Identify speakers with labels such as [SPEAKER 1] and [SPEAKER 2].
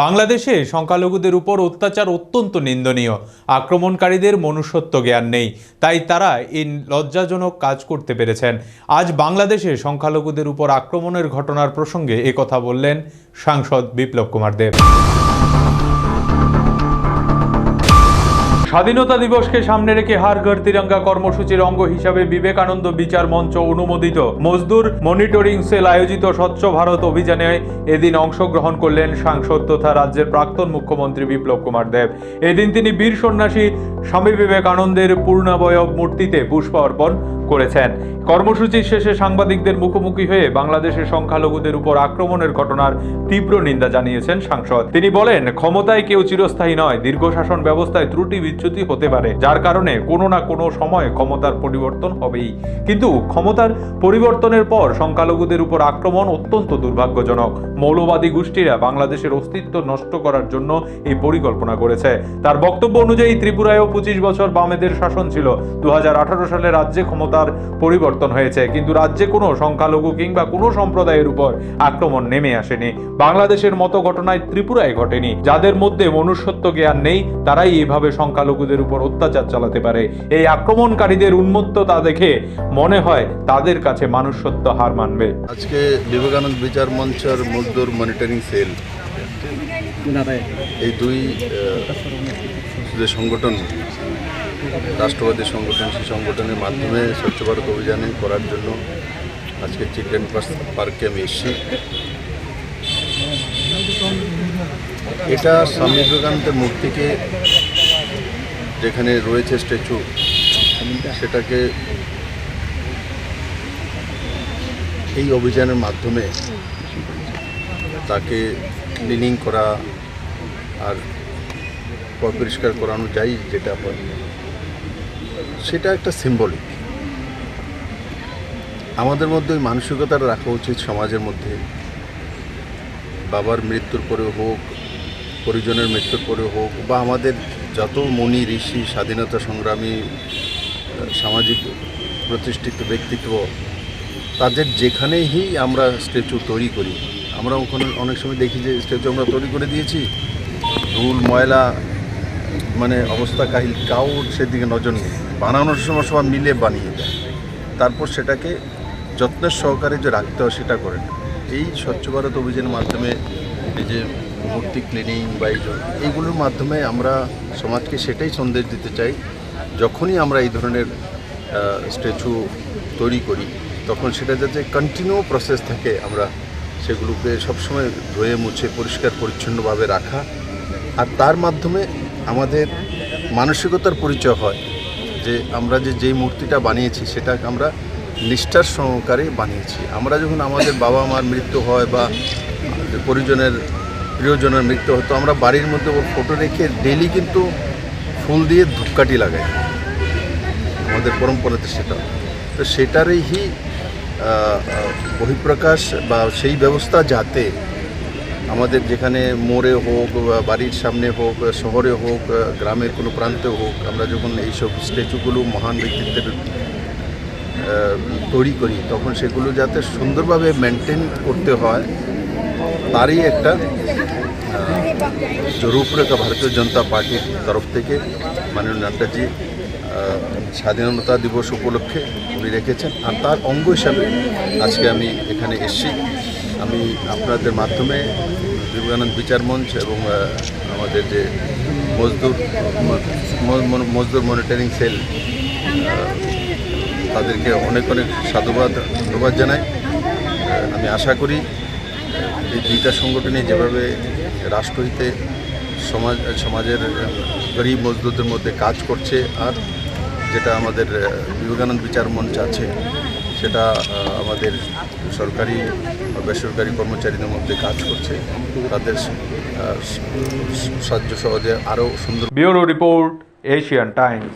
[SPEAKER 1] বাংলাদেশে সংখ্যালঘুদের উপর অত্যাচার অত্যন্ত নিন্দনীয়। আক্রমণকারীদের মনুষ্যত্ব জ্ঞান নেই, তাই তারা এই লজ্জাজনক কাজ করতে পেরেছেন। আজ বাংলাদেশে সংখ্যালঘুদের উপর আক্রমণের ঘটনার প্রসঙ্গে একথা বললেন সাংসদ বিপ্লব কুমার দেব। স্বাধীনতা দিবসকে সামনে রেখে হর ঘর তিরঙ্গা কর্মসূচির অঙ্গ হিসাবে বিবেকানন্দ বিচার মঞ্চ অনুমোদিত মজদুর মনিটরিং সেল আয়োজিত স্বচ্ছ ভারত অভিযানে এদিন অংশগ্রহণ করলেন সাংসদ তথা রাজ্যের প্রাক্তন মুখ্যমন্ত্রী বিপ্লব কুমার দেব। এদিন তিনি বীর সন্ন্যাসী স্বামী বিবেকানন্দের পূর্ণাবয়ব মূর্তিতে পুষ্প অর্পণ করেছেন। কর্মসূচির শেষে সাংবাদিকদের মুখোমুখি হয়ে বাংলাদেশের সংখ্যালঘুদের উপর আক্রমণের ঘটনার তীব্র নিন্দা জানিয়েছেন সাংসদ। তিনি বলেন, ক্ষমতায় কেউ চিরস্থায়ী নয়, দীর্ঘ শাসন ব্যবস্থায় ত্রুটি বিচ্যুতি হতে পারে, যার কারণে কোনো না কোনো সময় ক্ষমতার পরিবর্তন হবেই। কিন্তু ক্ষমতার পরিবর্তনের পর সংখ্যালঘুদের উপর আক্রমণ অত্যন্ত দুর্ভাগ্যজনক। মৌলবাদী গোষ্ঠীরা বাংলাদেশের অস্তিত্ব নষ্ট করার জন্য এই পরিকল্পনা করেছে। তার বক্তব্য অনুযায়ী ত্রিপুরায়ও 25 বছর বামেদের শাসন ছিল। 2018 সালে রাজ্যে ক্ষমতার পরিবর্তন হয়েছে, কিন্তু রাজ্যে কোনো সংখ্যালঘু কিংবা কোনো সম্প্রদায়ের উপর আক্রমণ নেমে আসেনি। বাংলাদেশের মতো ঘটনায় ত্রিপুরায় ঘটেনি। যাদের মধ্যে মনুষ্যত্ব জ্ঞান নেই, তারাই এইভাবে সংখ্যালঘুদের উপর অত্যাচার চালাতে পারে। এই আক্রমণকারীদের উন্মত্ততা দেখে মনে হয় তাদের কাছে মানুষত্ব হার মানবে।
[SPEAKER 2] আজকে বিবেকানন্দ বিচার মঞ্চের মজদুর মনিটরিং সেল, এই দুই যে সংগঠন, রাষ্ট্রবাদী সংগঠন, সেই সংগঠনের মাধ্যমে স্বচ্ছ ভারত অভিযানে করার জন্য আজকে চিলড্রেন পার্কে আমি এসেছি। এটা স্বামী বিবেকানন্দের মূর্তিকে যেখানে রয়েছে স্ট্যাচু, সেটাকে এই অভিযানের মাধ্যমে তাকে ক্লিনিং করা আর পরিষ্কার করানো যায়, যেটা সেটা একটা সিম্বলিক। আমাদের মধ্যে ওই মানসিকতাটা রাখা উচিত সমাজের মধ্যে। বাবার মৃত্যুর পরে হোক, পরিজনের মৃত্যুর পরে হোক, বা আমাদের যত মুনি ঋষি, স্বাধীনতা সংগ্রামী, সামাজিক প্রতিষ্ঠিত ব্যক্তিত্ব, তাদের যেখানেই আমরা স্ট্যাচু তৈরি করি, আমরা ওখানে অনেক সময় দেখি যে স্ট্যাচু আমরা তৈরি করে দিয়েছি, ধুল ময়লা মানে অবস্থা কাহিল, কাউর সেদিকে নজর নেই। বানানোর সময় সবাই মিলে বানিয়ে দেয়, তারপর সেটাকে যত্নের সহকারে যে রাখতে হয় সেটা করে না। এই স্বচ্ছ ভারত অভিযানের মাধ্যমে এই যে মূর্তি ক্লিনিং বা এইগুলোর মাধ্যমে আমরা সমাজকে সেটাই সন্দেশ দিতে চাই, যখনই আমরা এই ধরনের স্ট্যাচু তৈরি করি তখন সেটা যাতে কন্টিনিউ প্রসেস থাকে, আমরা সেগুলোকে সবসময় ধুয়ে মুছে পরিষ্কার পরিচ্ছন্নভাবে রাখা, আর তার মাধ্যমে আমাদের মানসিকতার পরিচয় হয় যে আমরা যেই মূর্তিটা বানিয়েছি সেটা আমরা নিষ্ঠার সহকারে বানিয়েছি। আমরা যখন আমাদের বাবা মার মৃত্যু হয় বা প্রিয়জনের মৃত্যু হয়, তো আমরা বাড়ির মধ্যে ফটো রেখে ডেলি কিন্তু ফুল দিয়ে ধূপকাঠি লাগাই, আমাদের পরম্পরাতে সেটা। তো সেটারই বহিঃপ্রকাশ বা সেই ব্যবস্থা যাতে আমাদের যেখানে মোড়ে হোক, বাড়ির সামনে হোক, শহরে হোক, গ্রামের কোনো প্রান্তে হোক, আমরা যখন এইসব স্ট্যাচুগুলো মহান ব্যক্তিত্বের তৈরি করি, তখন সেগুলো যাতে সুন্দরভাবে মেনটেন করতে হয়, তারই একটা রূপরেখা ভারতীয় জনতা পার্টির তরফ থেকে মাননীয় নাড্ডাজি স্বাধীনতা দিবস উপলক্ষে উনি রেখেছেন, আর তার অঙ্গ হিসাবে আজকে আমি এখানে এসেছি। আমি আপনাদের মাধ্যমে বিবেকানন্দ বিচার মঞ্চ এবং আমাদের যে মজদুর মনিটরিং সেল, তাদেরকে অনেক অনেক ধন্যবাদ জানাই। আমি আশা করি এই দুইটা সংগঠনে যেভাবে রাষ্ট্রহিতে সমাজের গরিব মজদুরদের মধ্যে কাজ করছে, আর যেটা আমাদের বিবেকানন্দ বিচার মঞ্চ আছে, সেটা আমাদের সরকারি বা বেসরকারি কর্মচারীদের মধ্যে কাজ করছে, তাদের সাহায্য সহজে আরও সুন্দর।
[SPEAKER 1] Bureau report, Asian Times.